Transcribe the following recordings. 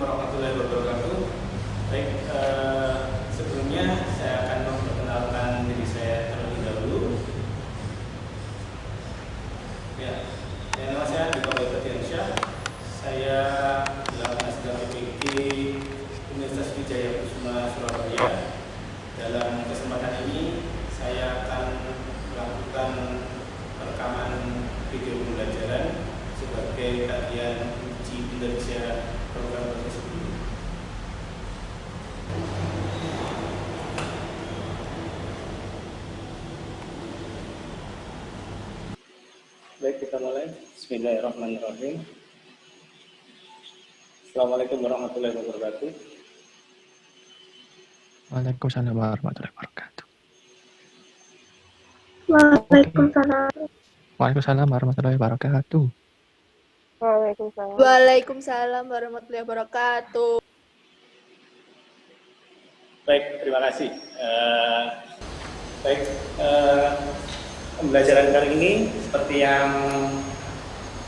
warahmatullahi wabarakatuh. Baik, sebelumnya saya akan memperkenalkan diri saya terlebih dahulu. Ya, nama saya Dika Bayu. Saya dilakukan sedang PPG Universitas Wijaya Kusuma Surabaya. Dalam kesempatan ini saya akan melakukan rekaman video pembelajaran sebagai kajian uji kinerja program tersebut. Baik, kita mulai. Bismillahirrahmanirrahim. Assalamualaikum warahmatullahi wabarakatuh. Waalaikumsalam warahmatullahi wabarakatuh. Waalaikumsalam. Waalaikumsalam warahmatullahi wabarakatuh. Waalaikumsalam warahmatullahi wabarakatuh. Baik, terima kasih. Pembelajaran kali ini seperti yang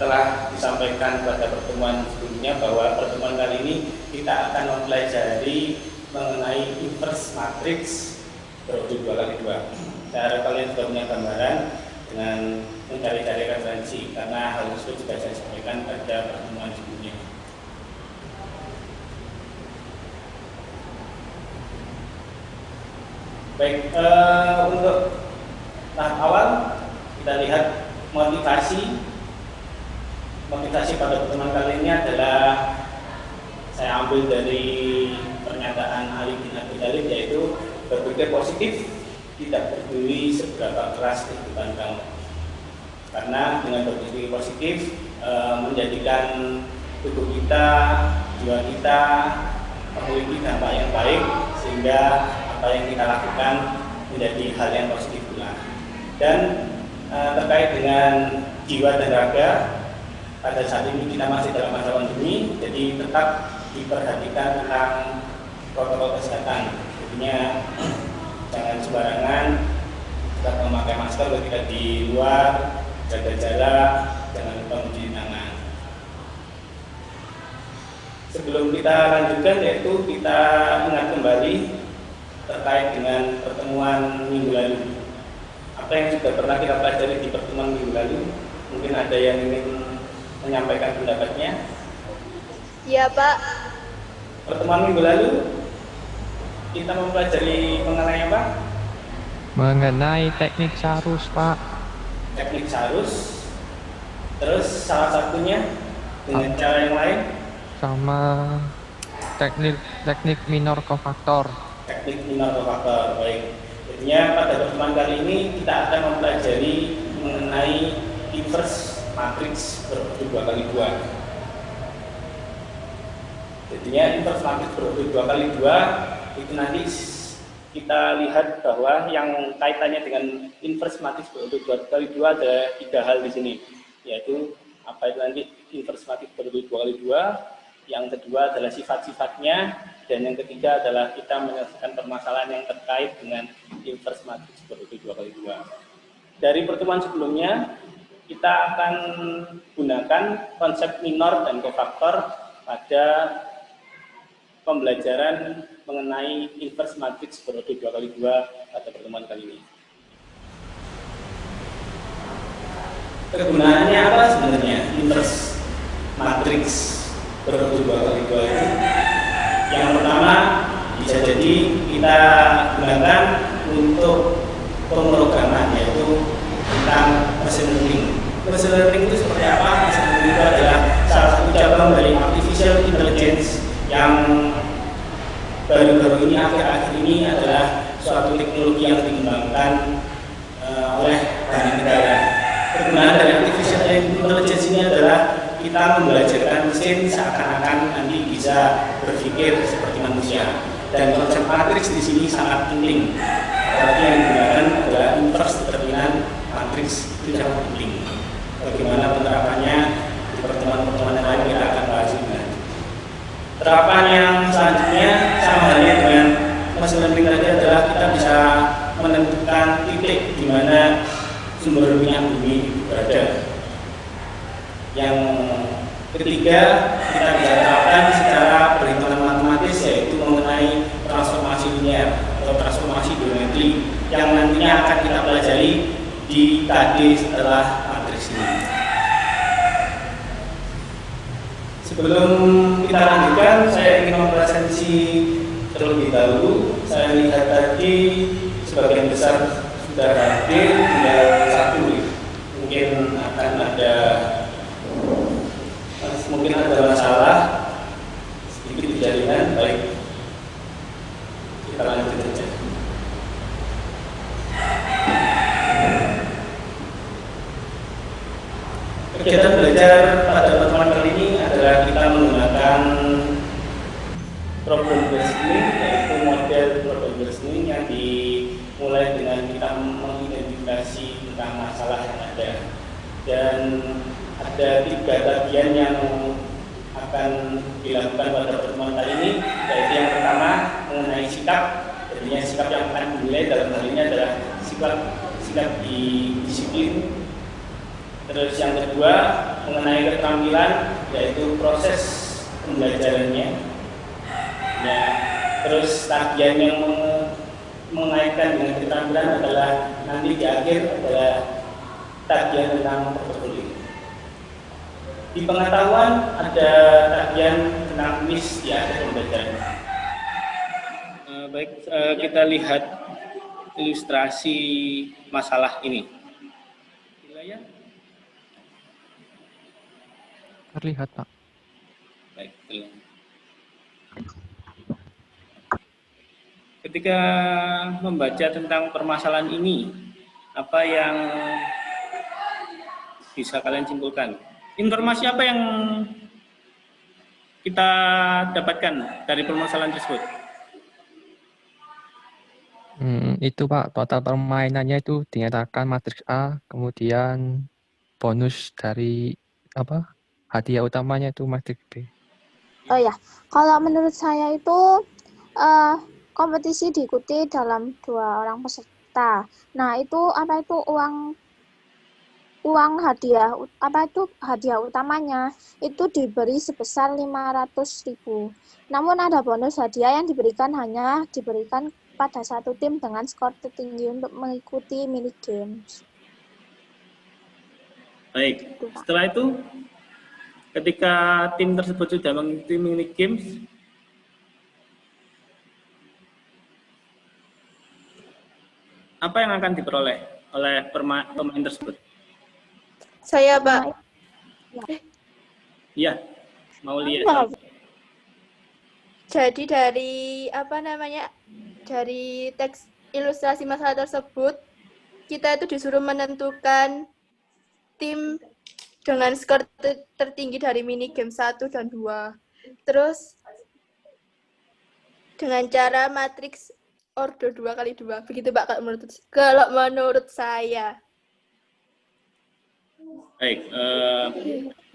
telah disampaikan pada pertemuan sebelumnya, bahwa pertemuan kali ini kita akan mempelajari mengenai inverse matrix produk 2x2. Saya harap kalian sudah punya gambaran dengan mencari-cari referensi, karena hal tersebut juga saya sampaikan pada pertemuan sebelumnya. Baik, untuk tahap awal kita lihat motivasi pada pertemuan kali ini adalah saya ambil dari pernyataan Ali bin Abi Thalib, yaitu berpikir positif, tidak peduli seberapa keras kehidupan kamu. Karena dengan berpikir positif menjadikan tubuh kita, jiwa kita memiliki dampak yang baik, sehingga apa yang kita lakukan menjadi hal yang positif pula. Dan terkait dengan jiwa dan raga, pada saat ini kita masih dalam masa pandemi, jadi tetap diperhatikan tentang protokol kesehatan. Jadinya jangan sembarangan, tetap memakai masker ketika di luar, jaga jarak, jangan lupa mencuci tangan. Sebelum kita lanjutkan, yaitu kita ingat kembali terkait dengan pertemuan minggu lalu. Apa yang sudah pernah kita pelajari di pertemuan minggu lalu? Mungkin ada yang ingin menyampaikan pendapatnya? Iya, Pak. Pertemuan minggu lalu kita mempelajari mengenai apa? Mengenai teknik sarus, Pak. Teknik sarus. Terus salah satunya dengan cara yang lain? Sama teknik minor kofaktor. Teknik minor kofaktor, baik. Jadinya pada pertemuan kali ini kita akan mempelajari mengenai inverse matrix berbentuk 2x2. Jadinya inverse matrix berbentuk 2x2 itu nanti kita lihat bahwa yang kaitannya dengan inverse matrix berbentuk 2x2 ada 3 hal di sini, yaitu apa itu nanti inverse matrix berbentuk 2x2, yang kedua adalah sifat-sifatnya, dan yang ketiga adalah kita menyelesaikan permasalahan yang terkait dengan inverse matrix berbentuk 2x2. Dari pertemuan sebelumnya kita akan gunakan konsep minor dan kofaktor pada pembelajaran mengenai inverse matrix berbentuk 2x2 pada pertemuan kali ini. Kegunaannya apa sebenarnya inverse matrix berbentuk 2x2 itu? Yang pertama, bisa jadi kita gunakan untuk pemrograman, yaitu tentang machine learning. Machine learning itu seperti apa? Machine learning itu adalah salah satu cabang dari artificial intelligence yang baru-baru ini, akhir-akhir ini adalah suatu teknologi yang dikembangkan oleh banyak negara. Kegunaan dari artificial intelligence ini adalah kita membelajarkan mesin seakan-akan nanti bisa berpikir seperti manusia. Dan konsep matrix di sini sangat penting. Apalagi yang digunakan adalah inverse determinant matrix, itu sangat penting. Bagaimana penerapannya di pertemuan-pertemuan yang lain kita akan bahas juga. Terapan yang selanjutnya sama halnya dengan machine learning tadi adalah kita bisa menentukan titik di mana sumber minyak bumi berada. Yang ketiga, kita bisa terapkan secara dipelajari di KD setelah matriks ini. Sebelum kita lanjutkan, saya ingin mempresentasi terlebih dahulu. Saya lihat tadi sebagian besar sudah hadir, tinggal satu. Mungkin ada masalah sedikit di jaringan. Baik, kita lanjut saja. Kegiatan belajar pada pertemuan kali ini adalah kita menggunakan problem listening, yaitu model problem listening yang dimulai dengan kita mengidentifikasi tentang masalah yang ada. Dan ada 3 bagian yang akan dilakukan pada pertemuan kali ini, yaitu yang pertama mengenai sikap. Jadinya sikap yang akan dinilai dalam hal ini adalah sikap di disiplin. Terus yang kedua mengenai keterampilan, yaitu proses pembelajarannya. Ya, terus tagihan yang mengaitkan dengan keterampilan adalah nanti di akhir adalah tagihan tentang portofolio. Di pengetahuan ada tagihan tentang kuis di akhir pembelajaran. Baik, kita lihat ilustrasi masalah ini. Ya. Terlihat, Pak. Baik, ketika membaca tentang permasalahan ini, apa yang bisa kalian simpulkan? Informasi apa yang kita dapatkan dari permasalahan tersebut? Itu Pak, total permainannya itu dinyatakan matriks A, kemudian bonus dari hadiah utamanya itu matriks B. Oh ya, kalau menurut saya itu kompetisi diikuti dalam 2 orang peserta. Nah, itu uang hadiah hadiah utamanya itu diberi sebesar 500.000. Namun ada bonus hadiah yang diberikan pada satu tim dengan skor tertinggi untuk mengikuti mini games. Baik, setelah itu ketika tim tersebut sudah mengikuti mini games, apa yang akan diperoleh oleh pemain tersebut? Saya, Pak. Iya, mau lihat. Jadi dari teks ilustrasi masalah tersebut, kita itu disuruh menentukan tim dengan skor tertinggi dari mini game 1 dan 2. Terus dengan cara matriks ordo 2x2. Begitu Pak kalau menurut saya. Baik,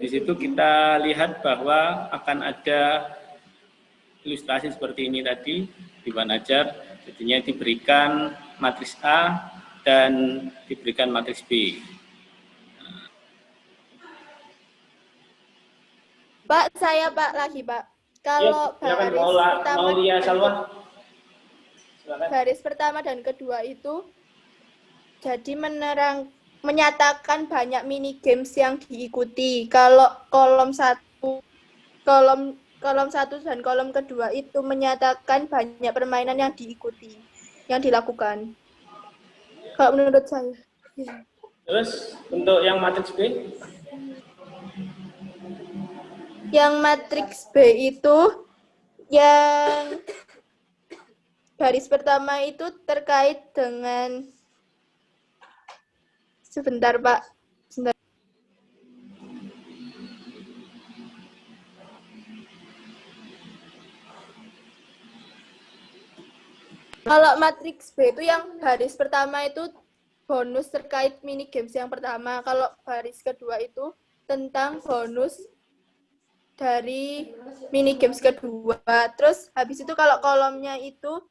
di situ kita lihat bahwa akan ada ilustrasi seperti ini tadi di Pak Najar. Jadinya diberikan matriks A dan diberikan matriks B. Pak, saya lagi, Pak. Kalau baris pertama dan kedua itu jadi menyatakan banyak mini games yang diikuti. Kalau kolom 1 dan kolom kedua itu menyatakan banyak permainan yang diikuti, yang dilakukan. Kalau menurut saya. Terus untuk yang matriks B? Yang matriks B itu yang baris pertama itu terkait dengan sebentar Pak. Kalau matriks B itu yang baris pertama itu bonus terkait mini games yang pertama. Kalau baris kedua itu tentang bonus dari mini games kedua. Terus habis itu kalau kolomnya itu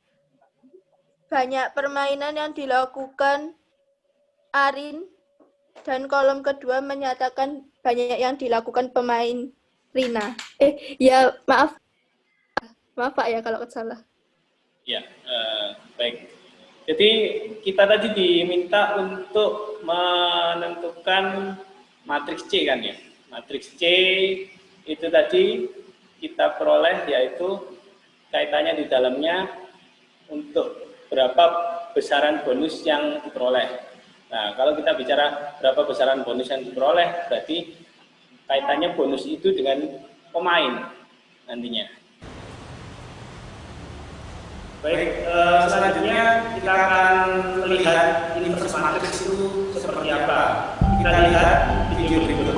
banyak permainan yang dilakukan Arin, dan kolom kedua menyatakan banyak yang dilakukan pemain Rina. Ya maaf Pak ya kalau salah. Ya, baik. Jadi kita tadi diminta untuk menentukan matriks C kan ya. Matriks C itu tadi kita peroleh yaitu kaitannya di dalamnya untuk berapa besaran bonus yang diperoleh. Nah, kalau kita bicara berapa besaran bonus yang diperoleh, berarti kaitannya bonus itu dengan pemain nantinya. Baik, selanjutnya kita akan melihat inverse matrix itu seperti apa. Kita lihat video berikut.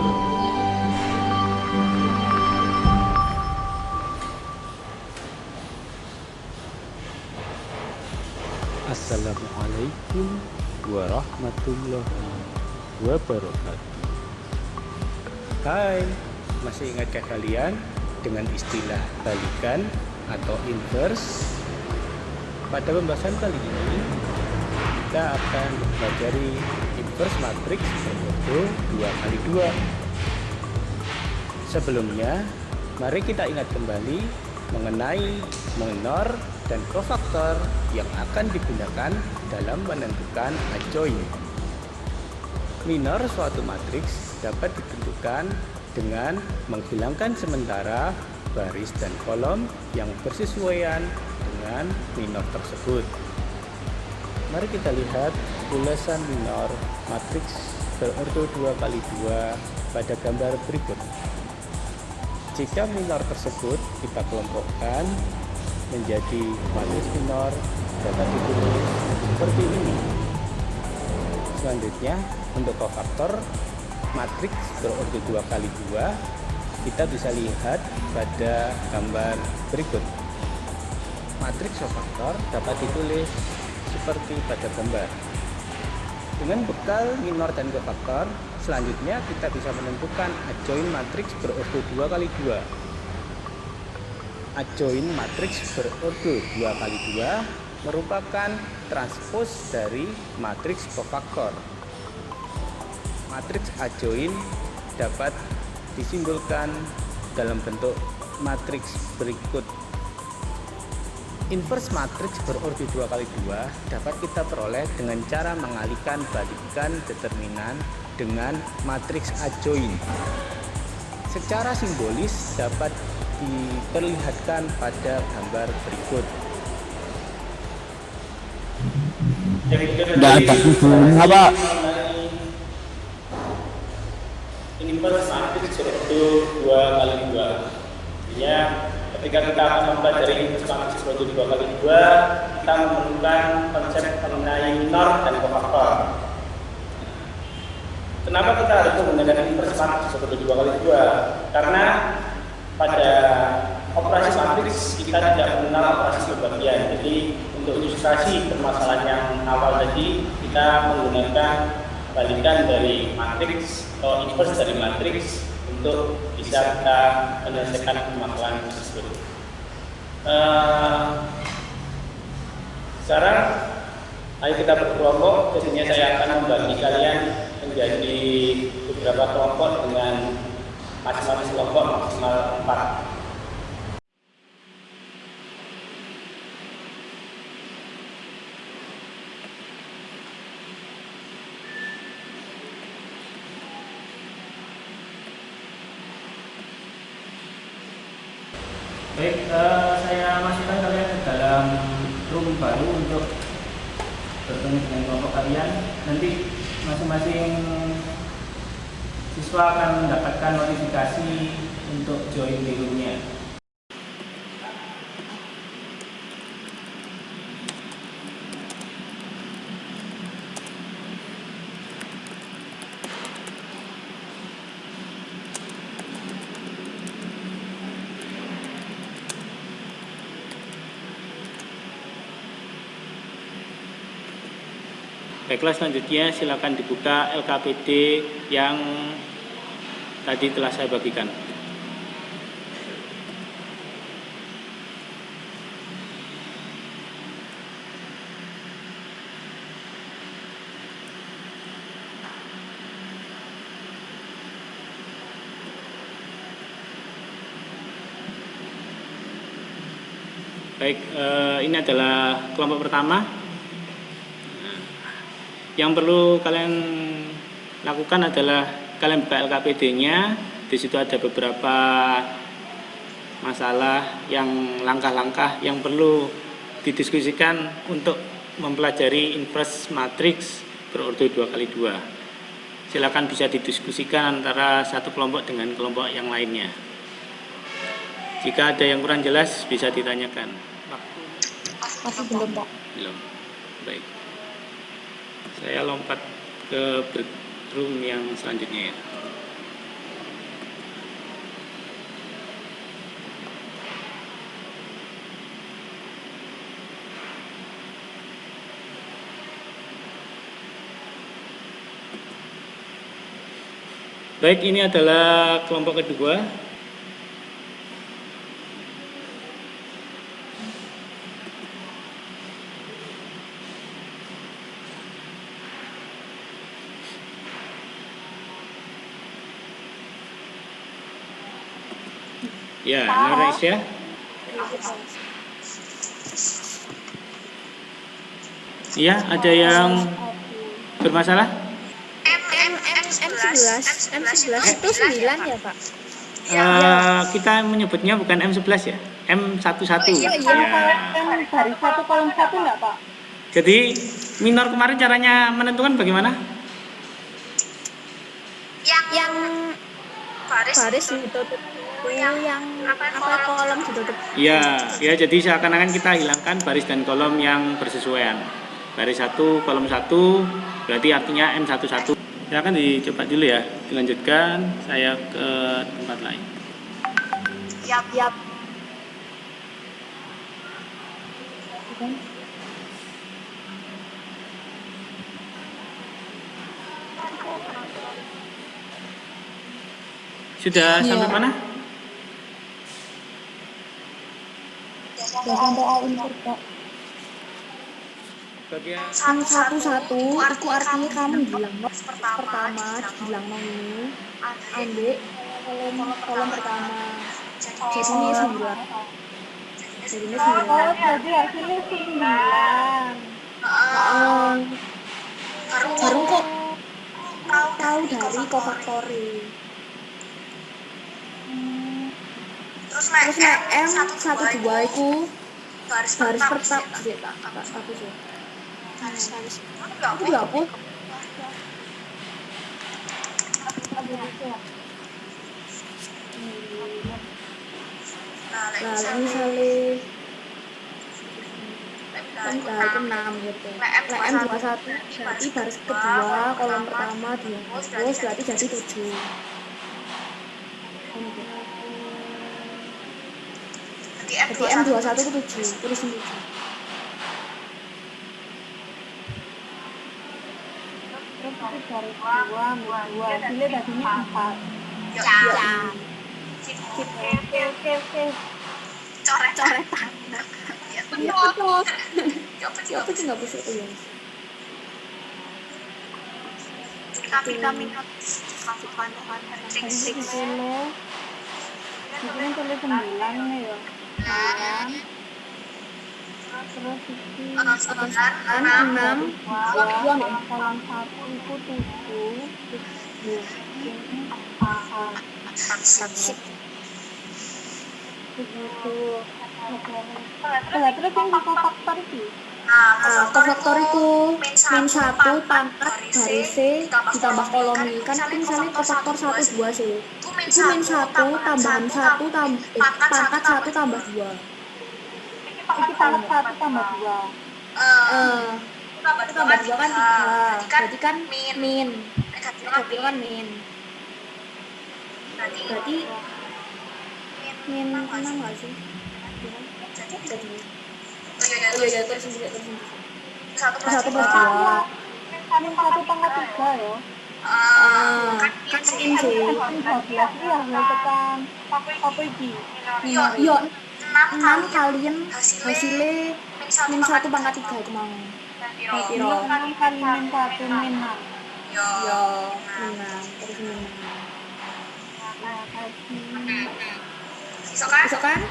Assalamualaikum warahmatullahi wabarakatuh. Hai, masih ingatkah kalian dengan istilah balikan atau inverse? Pada pembahasan kali ini kita akan mempelajari inverse matrix berbentuk 2x2. Sebelumnya, mari kita ingat kembali mengenai minor dan cofaktor yang akan digunakan dalam menentukan adjoint. Minor suatu matriks dapat ditentukan dengan menghilangkan sementara baris dan kolom yang bersesuaian dengan minor tersebut. Mari kita lihat ulasan minor matriks berordo 2x2 pada gambar berikut. Jika minor tersebut kita kelompokkan menjadi matriks minor dapat ditulis seperti ini. Selanjutnya untuk cofaktor matriks berordo 2x2 kita bisa lihat pada gambar berikut. Matriks cofaktor dapat ditulis seperti pada gambar. Dengan bekal minor dan cofaktor, selanjutnya kita bisa menentukan adjoint matriks berordo 2x2. Adjoint matriks berordo 2x2 merupakan transpose dari matriks cofaktor. Matriks adjoint dapat disimbolkan dalam bentuk matriks berikut. Inverse matriks berordo 2x2 dapat kita peroleh dengan cara mengalihkan balikan determinan dengan matriks adjoint. Secara simbolis dapat diperlihatkan pada gambar berikut. Apa? Inverse matriks berordo 2x2. Artinya ketika kita akan mempelajari inverse matriks berordo 2x2, kita menemukan konsep mengenai minor dan cofaktor. Kenapa kita harus menggunakan inverse matriks berordo 2x2? Karena pada operasi matriks kita tidak mengenal operasi pembagian. Jadi untuk ilustrasi permasalahan yang awal tadi kita menggunakan balikan dari matriks atau inverse dari matriks untuk bisa kita menyelesaikan permasalahan tersebut. Sekarang ayo kita berkelompok. Jadinya saya akan membagi kalian menjadi beberapa kelompok dengan masing-masing kelompok maksimal 4. Baik, saya masukkan kalian ke dalam room baru untuk bertemu dengan kelompok kalian. Nanti masing-masing siswa akan mendapatkan notifikasi untuk join di roomnya. Baiklah, selanjutnya silakan dibuka LKPD yang tadi telah saya bagikan. Baik, ini adalah kelompok pertama. Yang perlu kalian lakukan adalah kalian buka LKPD-nya. Di situ ada beberapa masalah yang langkah-langkah yang perlu didiskusikan untuk mempelajari inverse matrix berordo 2x2. Silakan bisa didiskusikan antara satu kelompok dengan kelompok yang lainnya. Jika ada yang kurang jelas bisa ditanyakan. Masih belum, Pak. Belum. Baik. Saya lompat ke room yang selanjutnya ya. Baik, ini adalah kelompok kedua. Ya, Norais ya. Iya, ada yang bermasalah? M11 itu 9 ya, Pak? Kita menyebutnya bukan M11 ya, M11. Iya, Kan baris 1 kolom 1 enggak, Pak? Jadi minor kemarin caranya menentukan bagaimana? Yang baris ditutup yang kolom ditutup. Iya, ya jadi seakan-akan kita hilangkan baris dan kolom yang bersesuaian. Baris 1, kolom 1 berarti artinya M11. Silakan dicoba dulu ya, dilanjutkan. Saya ke tempat lain. Yap. Sudah sampai mana? Sudah sampai A insert, Pak. Bagian Yang satu itu artinya kamu bilang pertama bilang mau ini ambil kolom pertama. Jadi ini 9. Jadi ini 9. Oh, jadi hasilnya 9. Baru kok tahu dari kofaktori. Terus M12 itu baris pertama aku sih. Aku dihapus. Nah, misalnya itu 6 gitu. Nah, M21 berarti baris kedua kolom pertama dihapus berarti jadi 7. Jadi M21 itu 7, tulis 7. Terus itu baris 2 ambil 2. Hasilnya tadinya 4. Ya. Oke. Coretan. Ya betul. Ya apa sih nggak bisa itu ya? Kami tadi 10. Di sini tulis 9 nih ya. 9. Terus ini 6. 2 kolom 1 itu 7. Ini 4. Begitu. Terus yang di kofaktor itu? Kofaktor itu min 1 pangkat baris ditambah kolom ini kan itu misalnya kofaktor 1 2 sih. Itu min 1 tambahan 1 pangkat 1 tambah 2. Ini pangkat 1 tambah 2. Tambah 2 kan 3. Berarti kan min. Negatif kan min. Berarti min 6 nggak sih? Jadi iya terus 1 plus 2. Min 1 pangkat 3 ya. Kan min sih. Min 12 ini yang tekan apa iki? Iya 6 kalian hasilnya min 1 pangkat 3 itu mau. Piro? 6 kali min 1 min 6. Iya min 6 terus min 6. Nah, kasih. Besok kan?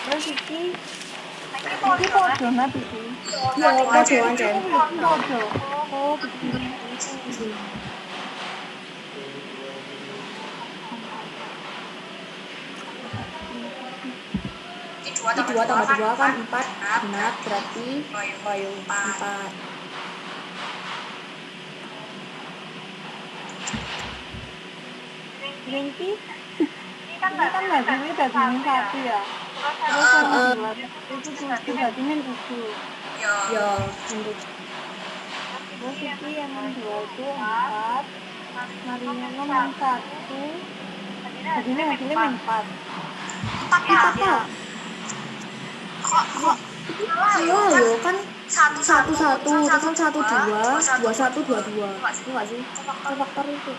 Terus iki Iki podo nah iki. Iya, podo ancen. Podo. Oh, begini. Ini 2 tambah 2 kan 4, genap berarti payung 4. Ringki. Ini kan hasilnya dari min 1 ya. Terus yang dua itu tuh berarti min 7. Ya, untuk Terus iki yang min 2 itu 4. Marinya min 1. Jadinya hasilnya min 4. 4 ya. Kok iya yo kan 1 1 itu kan 1 2 2 1 2 2. Itu enggak sih? Faktor itu.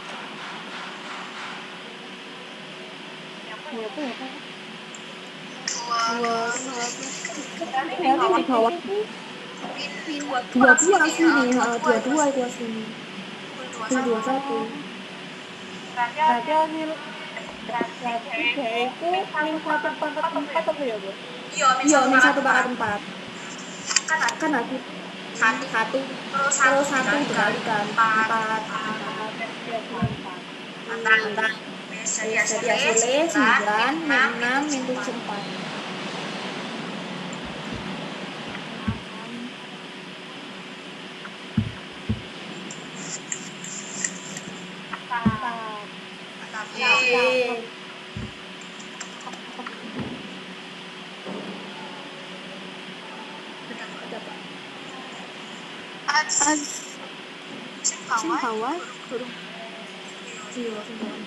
Ya itu ya kan. 2 Berarti di bawah ini 2 asli nih, 22 itu asli nih. 21. berarti hasil berarti dia itu min 1 pangkat 4 apa ya, Bu? Iya, min 1 pangkat 4. Kan aku 1 terus 1 dikalikan 4. Jadi hasilnya 9 min 6 min 7 4. Sing bawah turun. Iya, sing bawah.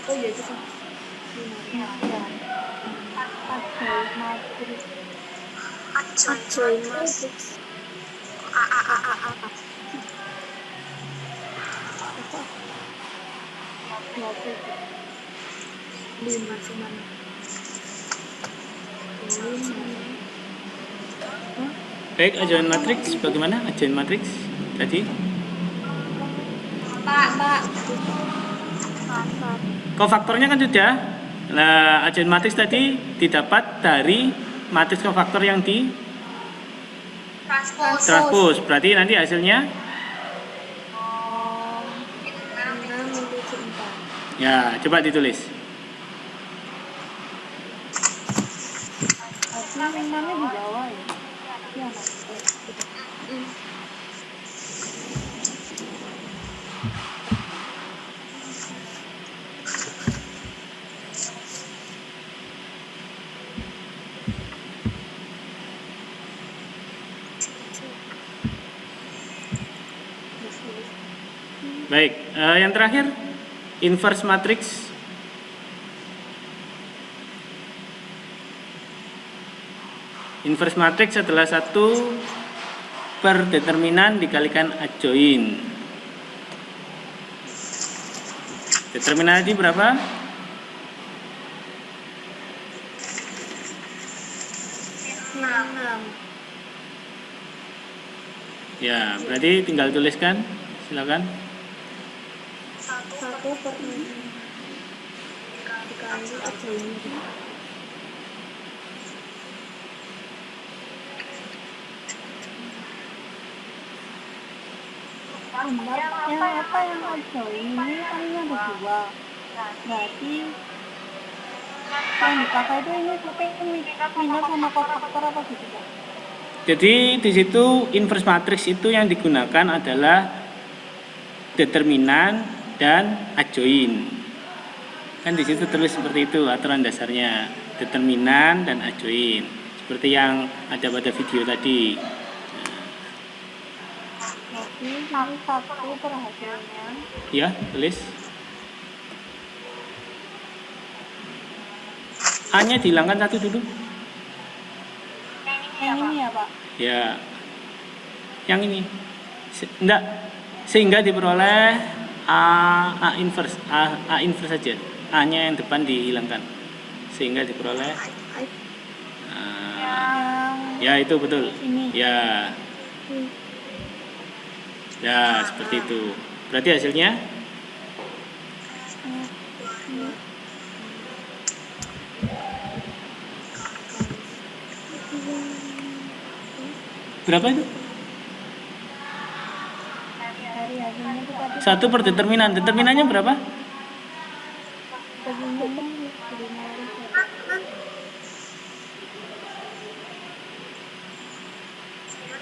Oh iya itu sih. Ajoy matrix. A. Lima cuman. Baik, ajoin matriks bagaimana? Ajoin matriks tadi? Pak. Kofaktornya kan sudah. Nah, ajoin matriks tadi didapat dari matriks kofaktor yang di transpose. Berarti nanti hasilnya 6 min 7 4. ya, coba ditulis. Tapi minumnya di bawah ya. Iya, Mas. Baik, yang terakhir inverse matrix. Inverse matrix adalah 1 per determinan dikalikan adjoin. Determinan tadi berapa? 6. Ya, berarti tinggal tuliskan. Silakan. 1 per 6 dikali ajoin. Yang apa yang ajoin ini kalinya ada 2. Berarti yang dipakai itu ini pakai minus sama kofaktor apa gitu, Pak? Jadi di situ inverse matrix itu yang digunakan adalah determinan dan adjoin. Kan di situ terus seperti itu aturan dasarnya, determinan dan adjoin. Seperti yang ada pada video tadi. Berarti ini 1 per hasilnya. Ya, tulis. A-nya dihilangkan 1 dulu. Yang ini ya, Pak? Ya. Yang ini. Enggak. Sehingga diperoleh A inverse saja. A-nya yang depan dihilangkan. Sehingga diperoleh ya itu betul. Ini. Ya. Ya, seperti itu. Berarti hasilnya Berapa itu? Dari hasilnya itu tadi 1 per determinan. Determinannya berapa? determinannya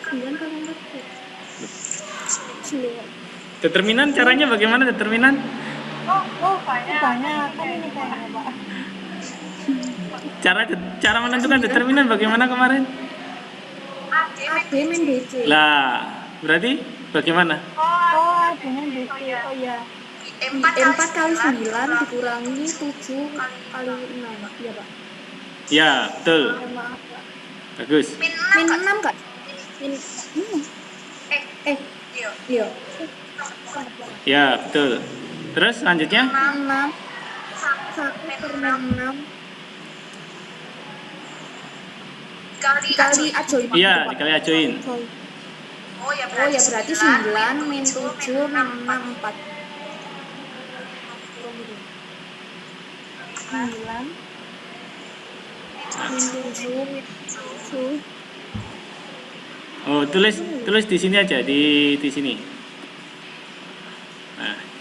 9 kalau 4. Determinan caranya bagaimana determinan? Oh, banyak kan ini kayaknya, Pak. Cara menentukan determinan bagaimana kemarin? AB min BC. Lah, berarti bagaimana? Oh, dengan BC. Oh ya. 4 kali 9 dikurangi 7 kali 6. Iya, Pak. Ya, betul. Maaf, Pak. Bagus. Min 6 Kak? Min iya. Ya, betul. Terus selanjutnya? 6 1 per min 6 dikali ajoin. Iya, dikali ajoin. Oh ya berarti 9 min 7 min 6 4. 9 min 7 min 7. Oh, tulis di sini aja, di sini. Nah.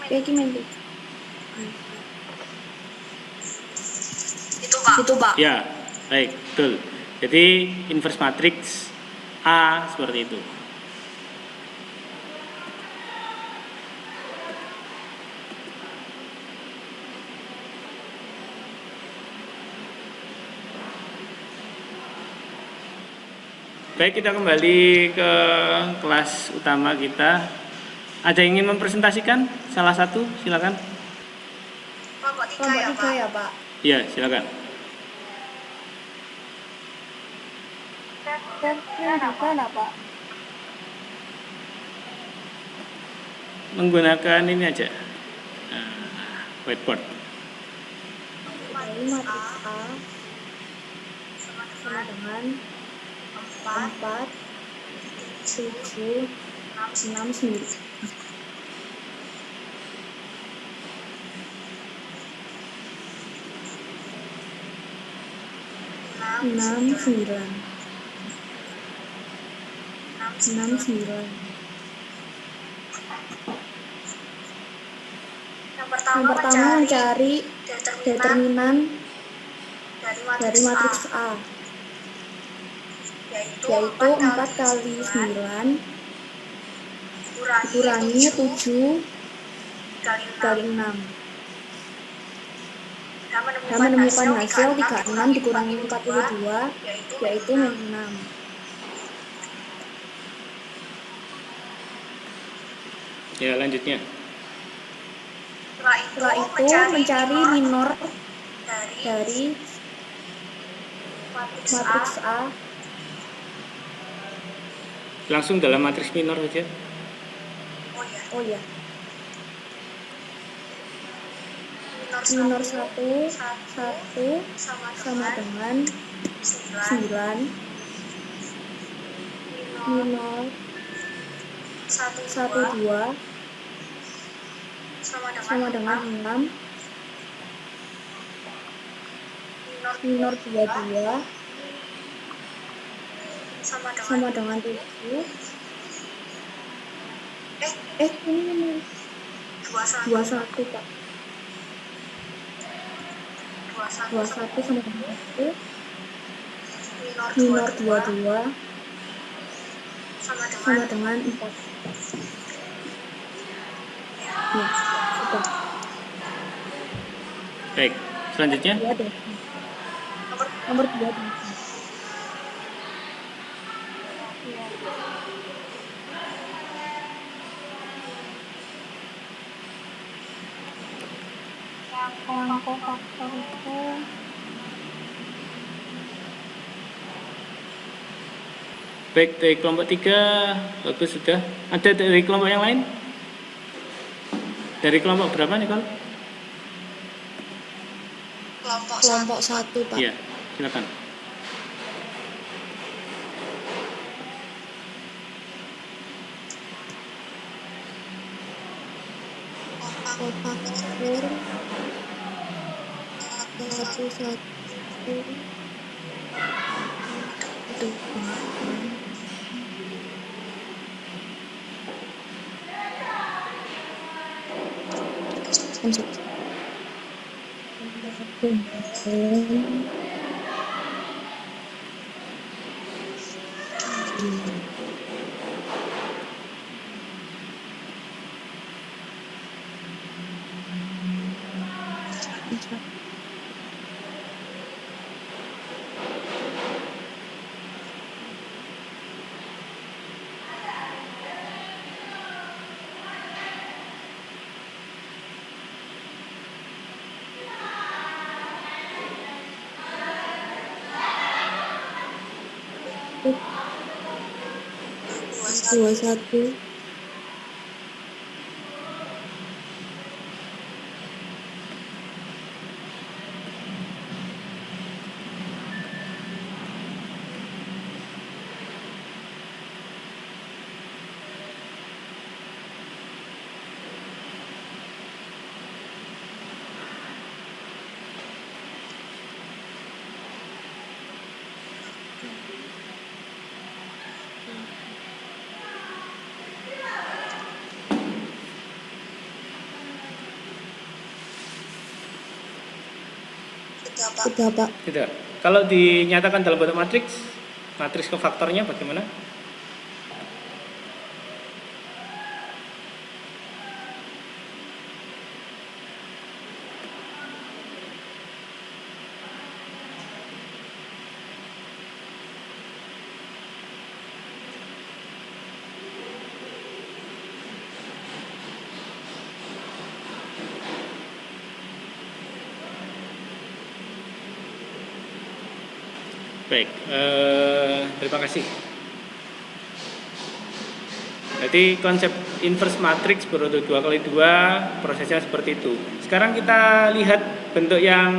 Peki min itu Pak. Ya, baik, betul. Jadi inverse matrix A seperti itu. Baik, kita kembali ke kelas utama kita. Ada yang ingin mempresentasikan salah satu? Silakan. Kelompok 3 ya, Pak. Iya, silakan. Tesnya juga enggak, Pak? Menggunakan ini aja. Whiteboard. Dari matriks A sama dengan 4 7 6 9. 6 9. Yang pertama mencari determinan dari matriks A, yaitu 4 kali 9 dikurangi 7 kali 6. Dan menemukan hasil 36 dikurangi 42, yaitu min 6. Ya, lanjutnya. Setelah itu mencari minor dari matriks A. Langsung dalam matriks minor saja. Oh ya. Minor 1 sama dengan 9. Minor 1 2 sama dengan 6. Minor 2 2 sama dengan 7. Ini 21 Pak. 21 sama dengan 1. Minor 22 sama dengan 4. Ya, sudah. Baik, selanjutnya. Nomor 2. Kelompok faktor itu Baik, dari kelompok 3 bagus sudah. Ada dari kelompok yang lain? Dari kelompok berapa nih, Kol? Kelompok 1, Pak. Iya, silakan. Faktor 21. Sudah, Pak. Tidak. Kalau dinyatakan dalam bentuk matriks, matriks kofaktornya bagaimana? Baik, terima kasih. Jadi konsep inverse matrix berurut 2x2 prosesnya seperti itu. Sekarang kita lihat bentuk yang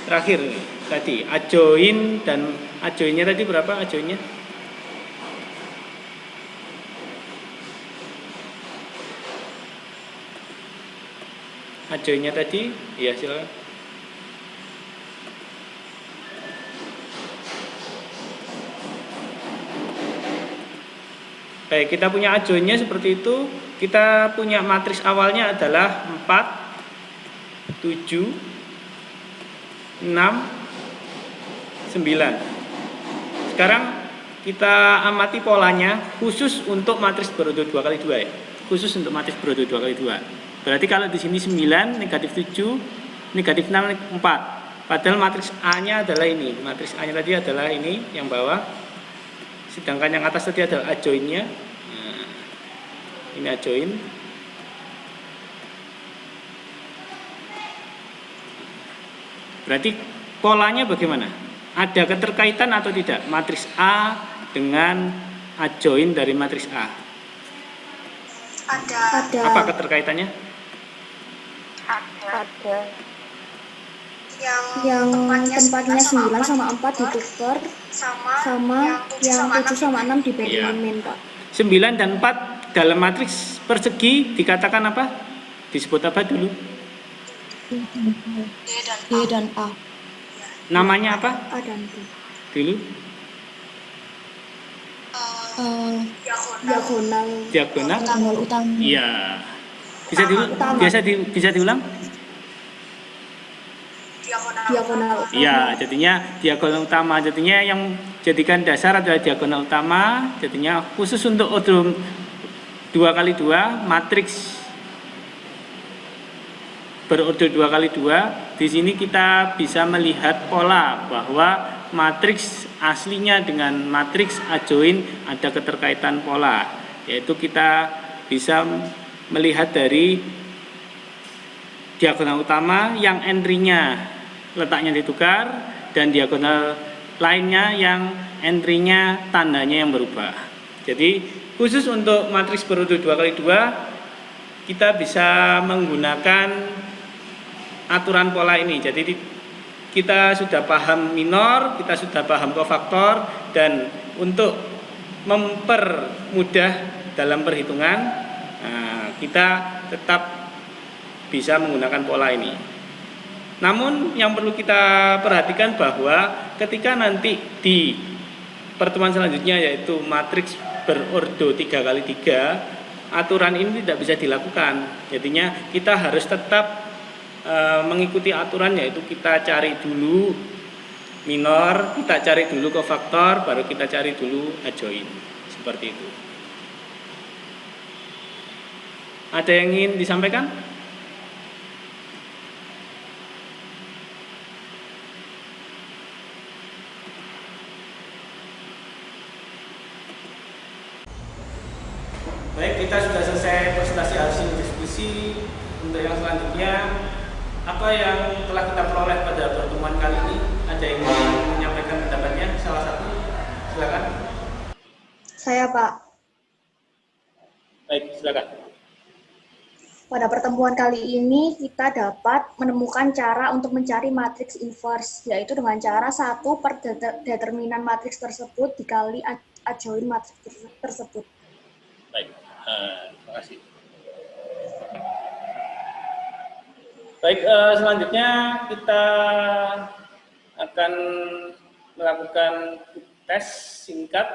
terakhir nih, tadi adjoin, dan adjoinnya tadi berapa adjoinnya? Adjoinnya tadi, iya silakan. Baik, kita punya adjoinnya seperti itu. Kita punya matriks awalnya adalah 4, 7, 6, 9. Sekarang kita amati polanya khusus untuk matriks berurut 2x2 ya. Khusus untuk matriks berurut 2x2. Berarti kalau di sini 9, negatif 7, negatif 6, 4. Padahal matriks A-nya adalah ini. Matriks A-nya tadi adalah ini yang bawah. Sedangkan yang atas tadi adalah adjoinnya. Nah, ini adjoin. Berarti polanya bagaimana? Ada keterkaitan atau tidak matriks A dengan adjoin dari matriks A? Ada. Apa keterkaitannya? Ada. Yang tempatnya 9 sama 4 ditukar sama yang 7 sama 6 dibagi Iya. min, Pak. 9 dan 4 dalam matriks persegi dikatakan apa? Disebut apa dulu? D dan A. Namanya apa A dan B. dulu? Diagonal Diagonal? utama. Iya. Bisa diulang? Diagonal utama. Iya, jadinya diagonal utama. Jadinya yang jadikan dasar adalah diagonal utama. Jadinya khusus untuk odom 2x2 matriks berorder 2x2. Di sini kita bisa melihat pola bahwa matriks aslinya dengan matriks adjoin ada keterkaitan pola. Yaitu kita bisa melihat dari diagonal utama yang entry-nya letaknya ditukar dan diagonal lainnya yang entry-nya tandanya yang berubah. Jadi khusus untuk matriks berordo 2x2 kita bisa menggunakan aturan pola ini. Jadi kita sudah paham minor, kita sudah paham kofaktor, dan untuk mempermudah dalam perhitungan, kita tetap bisa menggunakan pola ini. Namun yang perlu kita perhatikan bahwa ketika nanti di pertemuan selanjutnya yaitu matriks berordo 3x3, aturan ini tidak bisa dilakukan. Jadinya kita harus tetap mengikuti aturan, yaitu kita cari dulu minor, kita cari dulu kofaktor, baru kita cari dulu adjoin. Seperti itu. Ada yang ingin disampaikan? Baik, kita sudah selesai presentasi hasil diskusi. Untuk yang selanjutnya, apa yang telah kita peroleh pada pertemuan kali ini? Ada yang ingin menyampaikan pendapatnya? Salah satu, silakan. Saya, Pak. Baik, silakan. Pada pertemuan kali ini kita dapat menemukan cara untuk mencari matriks inverse, yaitu dengan cara 1 per determinan matriks tersebut dikali adjoin matriks tersebut. Baik, terima kasih. Baik, selanjutnya kita akan melakukan tes singkat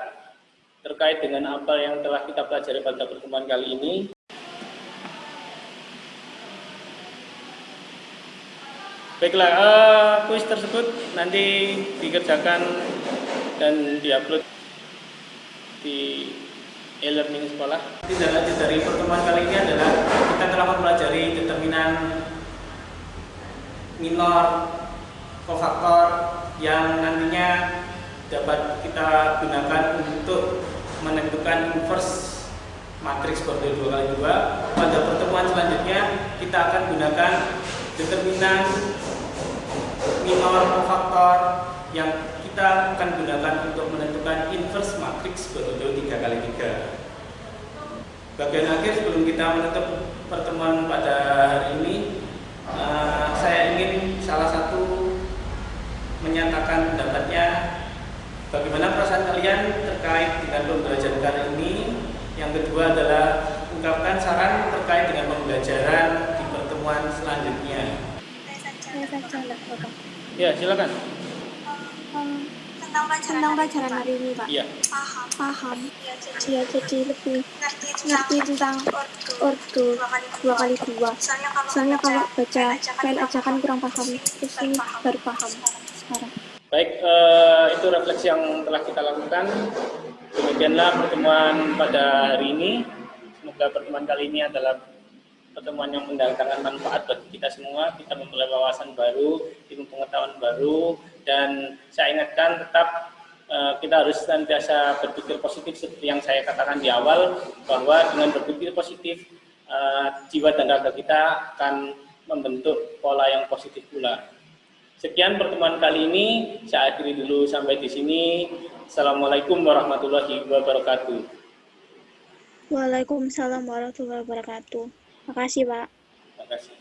terkait dengan apa yang telah kita pelajari pada pertemuan kali ini. Baiklah, kuis tersebut nanti dikerjakan dan diupload di e-learning sekolah. Tindak lanjut dari pertemuan kali ini adalah kita telah mempelajari determinan minor kofaktor yang nantinya dapat kita gunakan untuk menentukan inverse matriks berordo 2x2. Pada pertemuan selanjutnya kita akan gunakan determinan minor kofaktor yang kita akan gunakan untuk menentukan inverse matriks berordo 3x3. Bagian akhir sebelum kita menutup pertemuan pada hari ini, saya ingin salah satu menyatakan pendapatnya bagaimana perasaan kalian terkait dengan pembelajaran kali ini. Yang kedua adalah ungkapkan saran terkait dengan pembelajaran di pertemuan selanjutnya. Ya, silakan. Tentang pelajaran hari ini, Pak. Iya. Paham. Ya, jadi lebih ngerti tentang ordo 2x2. Soalnya kalau baca file ajakan kurang paham, terus ini baru paham sekarang. Baik, itu refleksi yang telah kita lakukan. Demikianlah pertemuan pada hari ini. Semoga pertemuan kali ini adalah pertemuan yang mendatangkan manfaat bagi kita semua. Kita memperoleh wawasan baru, ilmu pengetahuan baru, dan saya ingatkan tetap kita harus senantiasa berpikir positif seperti yang saya katakan di awal, bahwa dengan berpikir positif jiwa dan raga kita akan membentuk pola yang positif pula. Sekian pertemuan kali ini, saya akhiri dulu sampai di sini. Assalamualaikum warahmatullahi wabarakatuh. Waalaikumsalam warahmatullahi wabarakatuh. Makasih, Pak. Terima kasih.